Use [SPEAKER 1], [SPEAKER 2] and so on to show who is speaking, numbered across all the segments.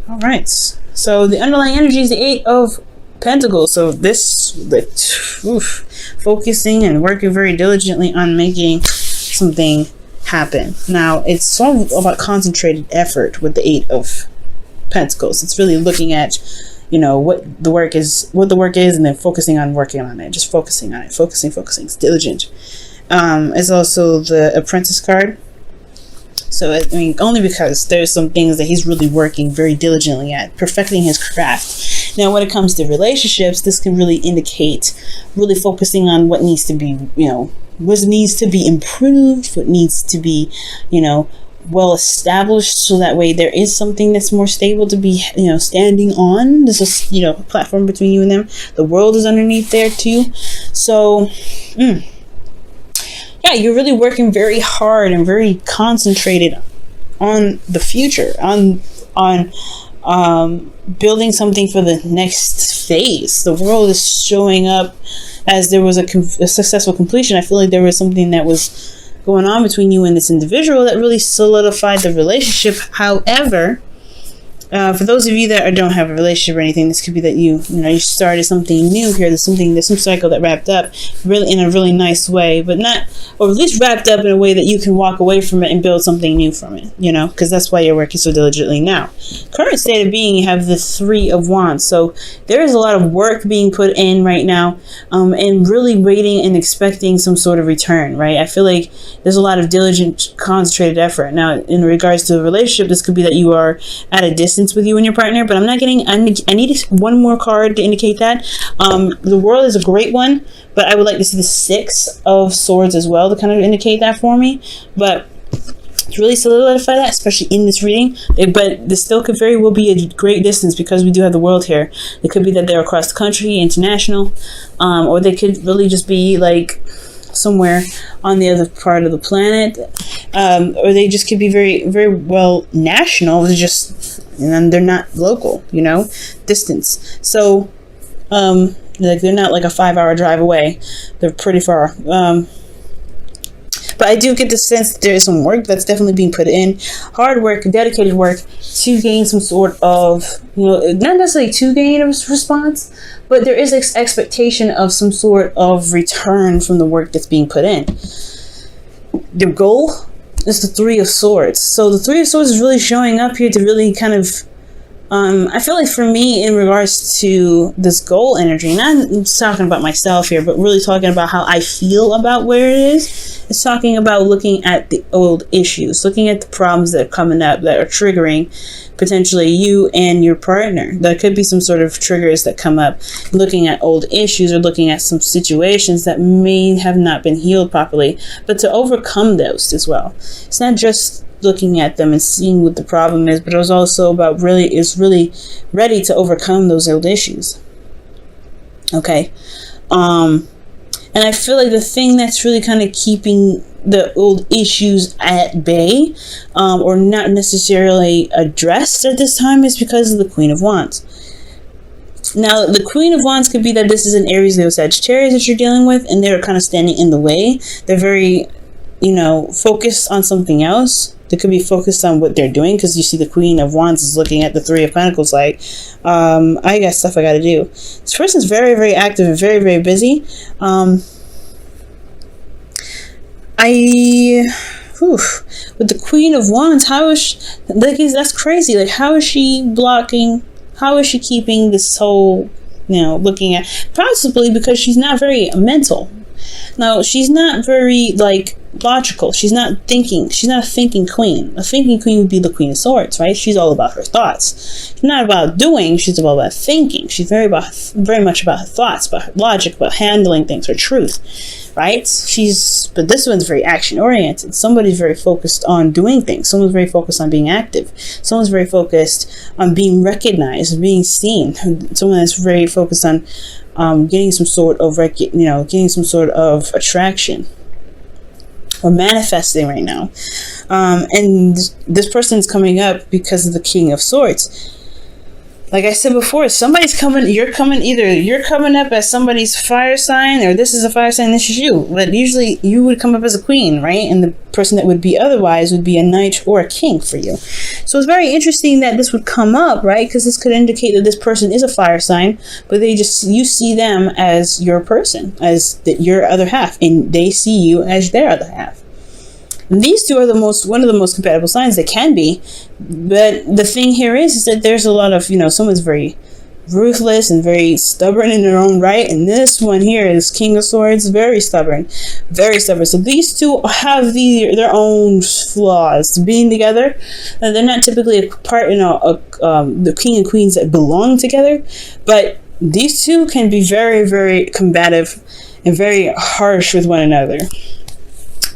[SPEAKER 1] All right. So the underlying energy is the Eight of Pentacles. So this, focusing and working very diligently on making something happen. Now, it's all about concentrated effort with the Eight of Pentacles. It's really looking at, what the work is, and then focusing on working on it. Just focusing on it. Focusing. It's diligent. It's also the Apprentice card. So, only because there's some things that he's really working very diligently at, perfecting his craft. Now, when it comes to relationships, this can really indicate really focusing on what needs to be, what needs to be improved, what needs to be, well established, so that way there is something that's more stable to be, standing on. There's a, a platform between you and them. The world is underneath there too. So, yeah, you're really working very hard and very concentrated on the future, on building something for the next phase. The world is showing up as there was a successful completion. I feel like there was something that was going on between you and this individual that really solidified the relationship. However, for those of you that don't have a relationship or anything, this could be that you started something new here. There's some cycle that wrapped up really in a really nice way, but not, or at least wrapped up in a way that you can walk away from it and build something new from it, because that's why you're working so diligently now. Current state of being, you have the Three of Wands. So there is a lot of work being put in right now, and really waiting and expecting some sort of return, right? I feel like there's a lot of diligent, concentrated effort. Now, in regards to the relationship, this could be that you are at a distance with you and your partner, but I'm not getting, I need one more card to indicate that. The World is a great one, but I would like to see the Six of Swords as well to kind of indicate that for me. But to really solidify that, especially in this reading, but this still could very well be a great distance, because we do have the World here. It could be that they're across the country, international, or they could really just be like somewhere on the other part of the planet, or they just could be very, very well national, and they're not local, distance. So, they're not like a 5-hour drive away. They're pretty far. But I do get the sense that there is some work that's definitely being put in. Hard work, dedicated work to gain some sort of, not necessarily to gain a response, but there is expectation of some sort of return from the work that's being put in. The goal is the Three of Swords. So the Three of Swords is really showing up here to really kind of, I feel like for me, in regards to this goal energy, not talking about myself here, but really talking about how I feel about where it is. It's talking about looking at the old issues, looking at the problems that are coming up that are triggering potentially you and your partner. There could be some sort of triggers that come up, looking at old issues or looking at some situations that may have not been healed properly, but to overcome those as well. It's not just looking at them and seeing what the problem is, but it was also about really ready to overcome those old issues. Okay. And I feel like the thing that's really kind of keeping the old issues at bay, or not necessarily addressed at this time, is because of the Queen of Wands. Now, the Queen of Wands could be that this is an Aries, Leo, Sagittarius that you're dealing with, and they're kind of standing in the way. They're very, focused on something else. They could be focused on what they're doing, because you see the Queen of Wands is looking at the Three of Pentacles like, I got stuff I got to do. This person's very, very active and very, very busy. With the Queen of Wands, how is she, that's crazy. Like, how is she blocking? How is she keeping this whole, looking at, possibly because she's not very mental. Now, she's not very, logical. She's not thinking. She's not a thinking queen. A thinking queen would be the Queen of Swords, right? She's all about her thoughts. She's not about doing. She's all about thinking. She's very much about her thoughts, about her logic, about handling things, her truth, right? But this one's very action-oriented. Somebody's very focused on doing things. Someone's very focused on being active. Someone's very focused on being recognized, being seen. Someone that's very focused on getting some sort of attraction, or manifesting right now. And this person's coming up because of the King of Swords. like I said before, you're coming up as somebody's fire sign, or this is a fire sign, this is you. But usually you would come up as a queen, right? And the person that would be otherwise would be a knight or a king for you. So it's very interesting that this would come up, right? Because this could indicate that this person is a fire sign, but you see them as your person, as your other half, and they see you as their other half. And these two are one of the most compatible signs that can be. But the thing here is that there's a lot of, someone's very ruthless and very stubborn in their own right. And this one here is King of Swords, very stubborn, very stubborn. So these two have their own flaws. Being together, they're not typically a part, the king and queens that belong together. But these two can be very, very combative and very harsh with one another.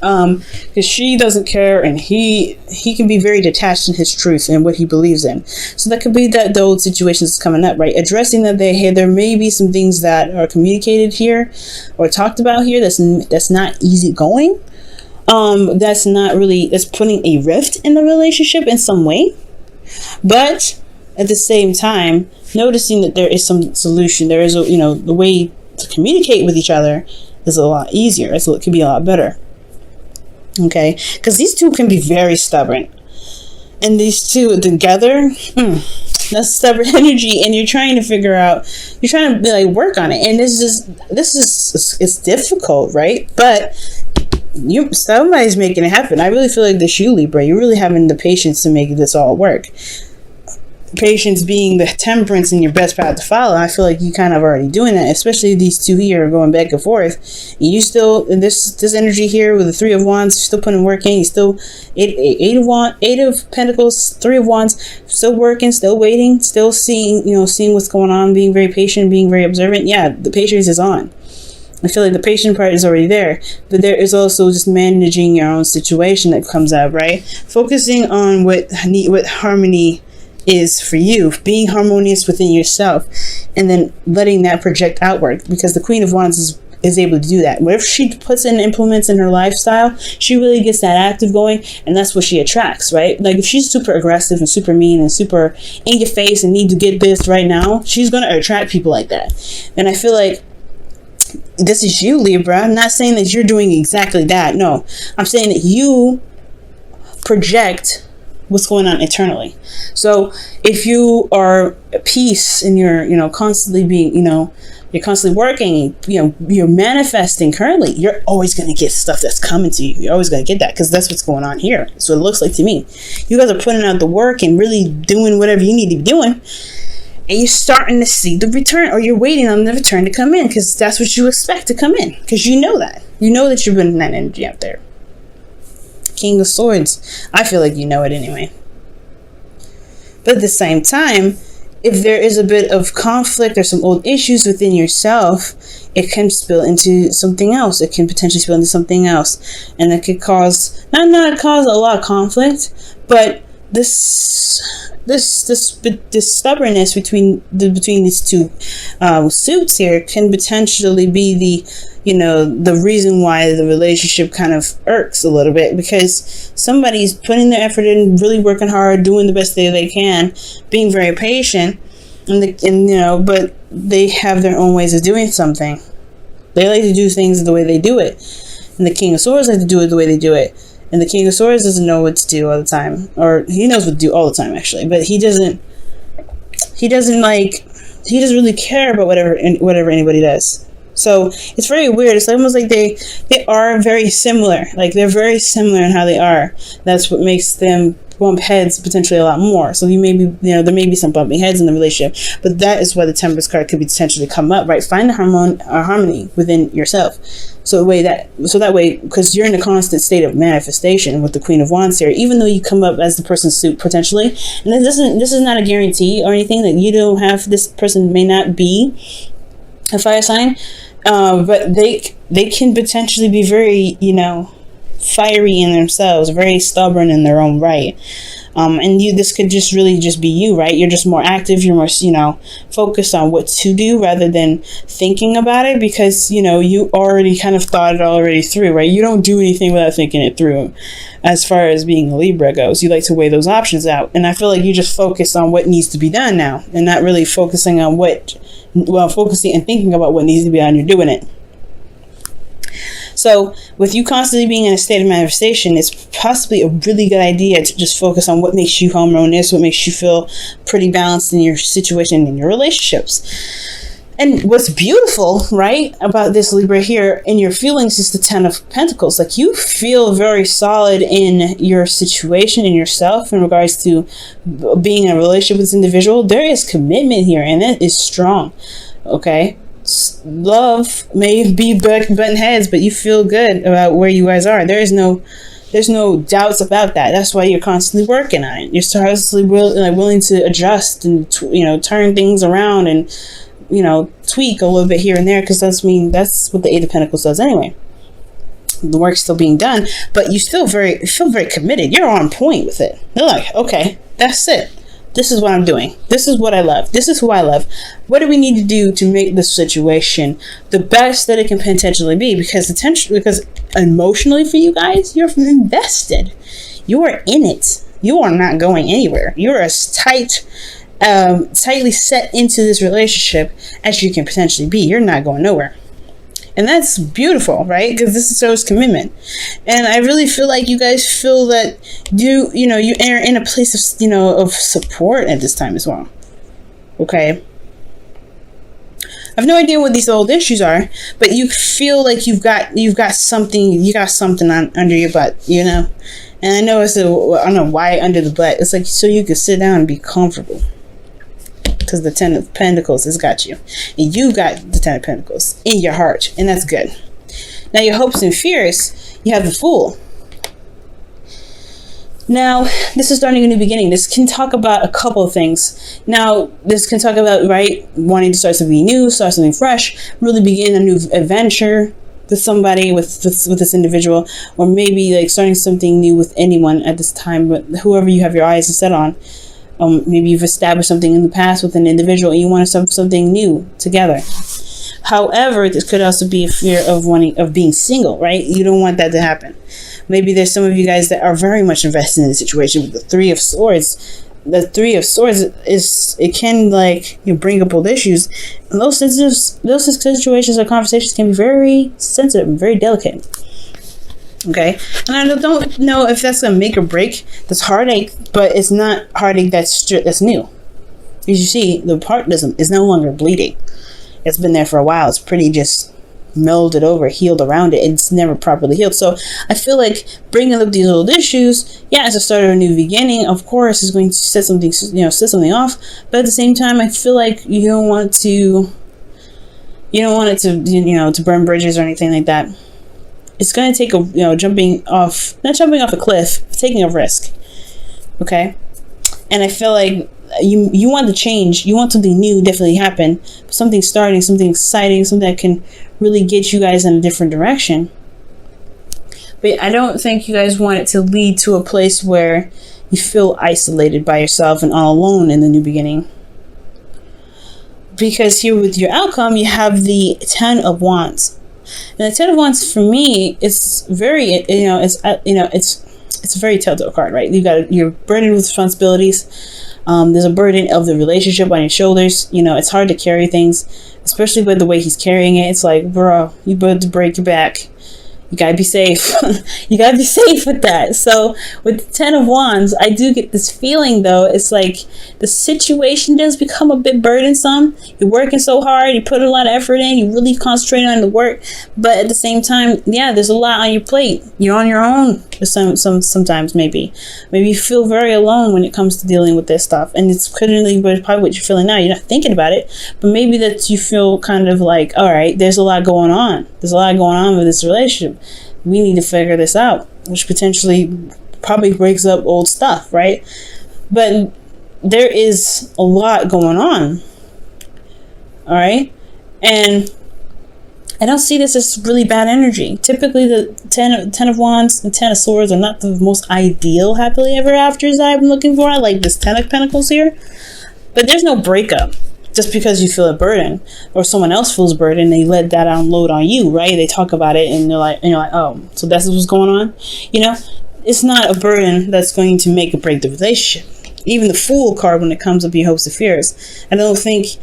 [SPEAKER 1] Because she doesn't care, and he can be very detached in his truth and what he believes in. So that could be that the old situation is coming up, right? Addressing that there may be some things that are communicated here or talked about here that's not easy going. That's putting a rift in the relationship in some way. But at the same time, noticing that there is some solution. There is the way to communicate with each other is a lot easier. So it can be a lot better. Okay, because these two can be very stubborn, and these two together, that's stubborn energy, and you're trying to work on it, and it's difficult, right? But somebody's making it happen. I really feel like this, you Libra, you're really having the patience to make this all work. Patience being the temperance in your best path to follow. I feel like you kind of already doing that, especially these two here are going back and forth. And you still, in this energy here with the Three of Wands, still putting work in. You still eight of Pentacles, Three of Wands, still working, still waiting, still seeing what's going on, being very patient, being very observant. Yeah, the patience is on. I feel like the patient part is already there, but there is also just managing your own situation that comes up, right? Focusing on what harmony is for you, being harmonious within yourself, and then letting that project outward, because the Queen of Wands is able to do that. Whatever she puts in, implements in her lifestyle, she really gets that active going, and that's what she attracts, right? Like if she's super aggressive and super mean and super in your face and need to get this right now, she's going to attract people like that. And I feel like this is you, Libra. I'm not saying that you're doing exactly that. No, I'm saying that you project what's going on internally. So if you are at peace and you're constantly being, you're constantly working, you're manifesting currently, you're always going to get stuff that's coming to you. You're always going to get that, because that's what's going on here. So it looks like to me. You guys are putting out the work and really doing whatever you need to be doing. And you're starting to see the return, or you're waiting on the return to come in, because that's what you expect to come in, because you know that. You know that you're putting that energy out there. King of Swords. I feel like you know it anyway. But at the same time, if there is a bit of conflict or some old issues within yourself, it can spill into something else. It can potentially spill into something else. And it could cause, not cause a lot of conflict, but this stubbornness between these two suits here can potentially be the reason why the relationship kind of irks a little bit, because somebody's putting their effort in, really working hard, doing the best they can, being very patient, but they have their own ways of doing something. They like to do things the way they do it, and the King of Swords like to do it the way they do it. And the King of Swords doesn't know what to do all the time. Or he knows what to do all the time, actually. But he doesn't really care about whatever anybody does. So it's very weird. It's almost like they are very similar. Like they're very similar in how they are. That's what makes them bump heads potentially a lot more. So there may be some bumping heads in the relationship. But that is why the Temperance card could potentially come up, right? Find the harmony within yourself. So that way, because you're in a constant state of manifestation with the Queen of Wands here, even though you come up as the person's suit potentially, and this is not a guarantee or anything that you don't have, this person may not be a fire sign, but they can potentially be very, fiery in themselves, very stubborn in their own right. And this could just really just be you, right? You're just more active. You're more, focused on what to do rather than thinking about it, because, you already kind of thought it already through, right? You don't do anything without thinking it through. As far as being a Libra goes, you like to weigh those options out. And I feel like you just focus on what needs to be done now, and not really focusing on focusing and thinking about what needs to be done. You're doing it. So with you constantly being in a state of manifestation, it's possibly a really good idea to just focus on what makes you harmonious, what makes you feel pretty balanced in your situation, in your relationships. And what's beautiful, right, about this Libra here in your feelings is the Ten of Pentacles. Like, you feel very solid in your situation, in yourself, in regards to being in a relationship with this individual. There is commitment here, and it is strong, okay? Love may be button heads, but you feel good about where you guys are. There's no doubts about that. That's why you're constantly working on it. You're constantly willing to adjust and turn things around and tweak a little bit here and there, because that's what the Eight of Pentacles does anyway. The work's still being done, but you still feel very committed. You're on point with it. They're like, okay, that's it. This is what I'm doing. This is what I love. This is who I love. What do we need to do to make this situation the best that it can potentially be? Because emotionally for you guys, you're invested. You are in it. You are not going anywhere. You're as tightly set into this relationship as you can potentially be. You're not going nowhere. And that's beautiful, right? Because this shows commitment. And I really feel like you guys feel that you are in a place of, of support at this time as well. Okay. I have no idea what these old issues are, but you feel like you've got something under your butt, And I know I don't know why under the butt. It's like so you can sit down and be comfortable. Because the Ten of Pentacles has got you. And you got the Ten of Pentacles in your heart. And that's good. Now, your hopes and fears, you have the Fool. Now, this is starting a new beginning. This can talk about a couple of things. Now, this can talk about, right, wanting to start something new, start something fresh, really begin a new adventure with somebody, with this individual, or maybe like starting something new with anyone at this time, but whoever you have your eyes set on. Maybe you've established something in the past with an individual and you want to start something new together. However, this could also be a fear of being single, right? You don't want that to happen. Maybe there's some of you guys that are very much invested in the situation with the Three of Swords. The Three of Swords can bring up old issues. And those situations or conversations can be very sensitive and very delicate. Okay, and I don't know if that's gonna make or break this heartache, but it's not heartache that's new. As you see, the part is no longer bleeding. It's been there for a while. It's pretty just melded over, healed around it. It's never properly healed. So I feel like bringing up these old issues, it's a start of a new beginning. Of course, is going to set something off. But at the same time, I feel like you don't want it to burn bridges or anything like that. It's going to take not jumping off a cliff, taking a risk. Okay? And I feel like you want the change. You want something new definitely happen. Something starting, something exciting, something that can really get you guys in a different direction. But I don't think you guys want it to lead to a place where you feel isolated by yourself and all alone in the new beginning. Because here with your outcome, you have the Ten of Wands. And the Ten of Wands for me is very, it's a very telltale card, right? You're burdened with responsibilities. There's a burden of the relationship on your shoulders. It's hard to carry things, especially by the way he's carrying it. It's like, bro, you better break your back. You gotta be safe. You gotta be safe with that. So with the Ten of Wands, I do get this feeling though. It's like the situation does become a bit burdensome. You're working so hard. You put a lot of effort in. You really concentrate on the work. But at the same time, there's a lot on your plate. You're on your own. Sometimes maybe you feel very alone when it comes to dealing with this stuff. And it's probably what you're feeling now. You're not thinking about it, but maybe that you feel kind of like, all right, there's a lot going on. There's a lot going on with this relationship. We need to figure this out, which potentially probably breaks up old stuff, right? But there is a lot going on. All right. And I don't see this as really bad energy. Typically, the ten of Wands and Ten of Swords are not the most ideal happily ever afters that I've been looking for. I like this Ten of Pentacles here. But there's no breakup just because you feel a burden or someone else feels burden. They let that unload on you, right? They talk about it and you're like, oh, so that's what's going on. You know, it's not a burden that's going to make or break the relationship. Even the Fool card, when it comes up your hopes and fears, I don't think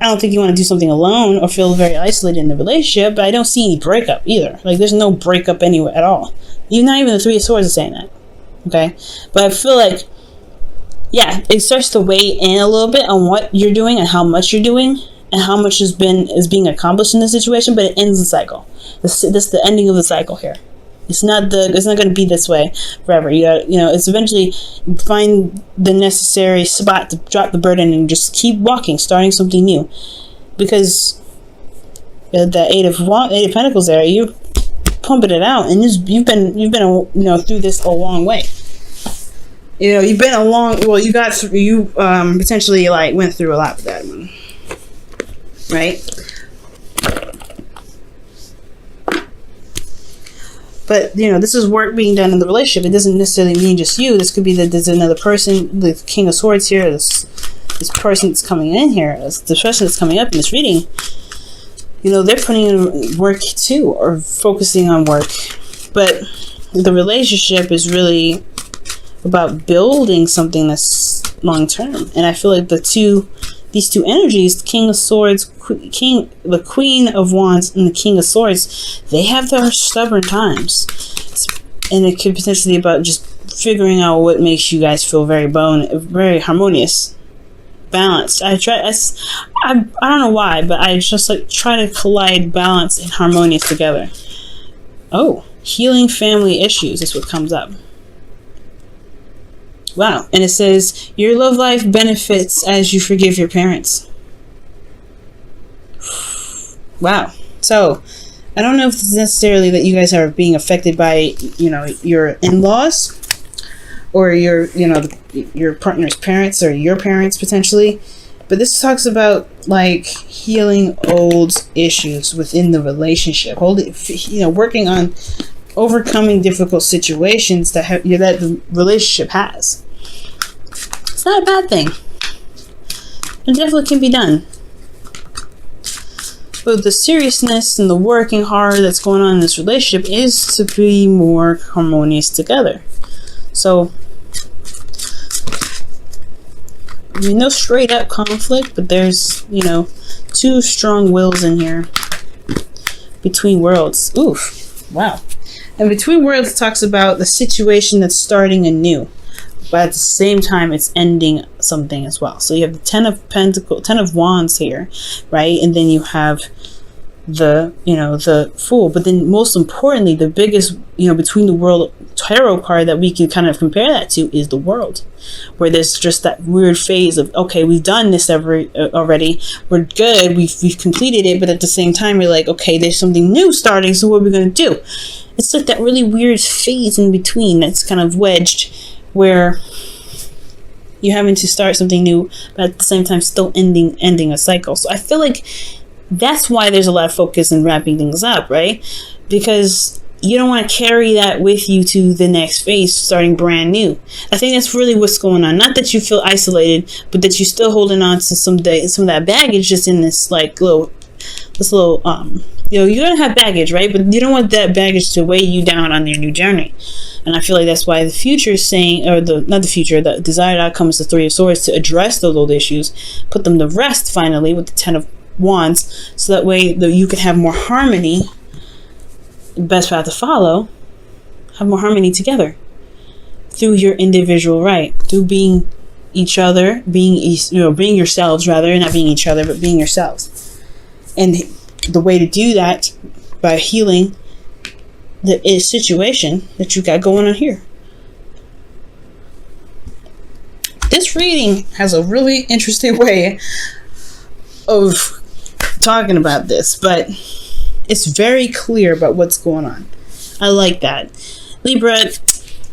[SPEAKER 1] you want to do something alone or feel very isolated in the relationship, but I don't see any breakup either. Like, there's no breakup anywhere at all. Not even the Three of Swords is saying that. Okay? But I feel like, yeah, it starts to weigh in a little bit on what you're doing and how much you're doing and how much is being accomplished in this situation, but it ends the cycle. This is the ending of the cycle here. It's not going to be this way forever. It's eventually find the necessary spot to drop the burden and just keep walking, starting something new. Because the Eight of Pentacles there, you're pumping it out, and you've been through this a long way. You've been a long. Well, you potentially like went through a lot with that one, right? But, this is work being done in the relationship. It doesn't necessarily mean just you. This could be that there's another person, the King of Swords here, this person that's coming in here, the person that's coming up in this reading, they're putting in work too, or focusing on work. But the relationship is really about building something that's long-term. And I feel like these two energies, King of Swords, the Queen of Wands, and the King of Swords, they have their stubborn times, and it could potentially be about just figuring out what makes you guys feel very harmonious, balanced. I don't know why, but I just like try to collide balance and harmonious together. Oh, healing family issues is what comes up. Wow. And it says, your love life benefits as you forgive your parents. Wow. So, I don't know if it's necessarily that you guys are being affected by, your in-laws or your partner's parents or your parents potentially. But this talks about like healing old issues within the relationship. Working on overcoming difficult situations that the relationship has. It's not a bad thing. It definitely can be done. But the seriousness and the working hard that's going on in this relationship is to be more harmonious together. So, no straight up conflict, but there's, two strong wills in here. Between worlds. Oof. Wow. And Between Worlds talks about the situation that's starting anew, but at the same time it's ending something as well. So you have the Ten of Wands here, right? And then you have the Fool. But then most importantly, the biggest, Between the World tarot card that we can kind of compare that to is the World, where there's just that weird phase of, okay, we've done this already, we're good, we've completed it, but at the same time we're like, okay, there's something new starting, so what are we going to do? It's like that really weird phase in between that's kind of wedged, where you're having to start something new, but at the same time still ending a cycle. So I feel like that's why there's a lot of focus in wrapping things up, right? Because you don't want to carry that with you to the next phase, starting brand new. I think that's really what's going on. Not that you feel isolated, but that you're still holding on to some of that baggage just in this little you're gonna have baggage, right? But you don't want that baggage to weigh you down on your new journey. And I feel like that's why the future is saying, or the desired outcome is the Three of Swords, to address those old issues, put them to rest finally with the Ten of Wands, so that way you can have more harmony. The best path to follow, have more harmony together through your individual right, through being each other, being yourselves rather, not being each other, but being yourselves. And the way to do that by healing the situation that you got going on here. This reading has a really interesting way of talking about this, but it's very clear about what's going on. I like that. Libra,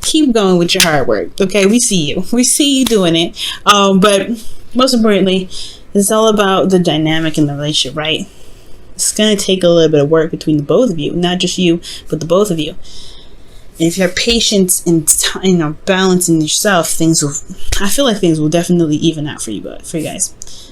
[SPEAKER 1] keep going with your hard work. Okay, we see you. We see you doing it. But most importantly, it's all about the dynamic in the relationship, right? It's going to take a little bit of work between the both of you, not just you, but the both of you. And if you have patience and balance in yourself, I feel like things will definitely even out for you guys.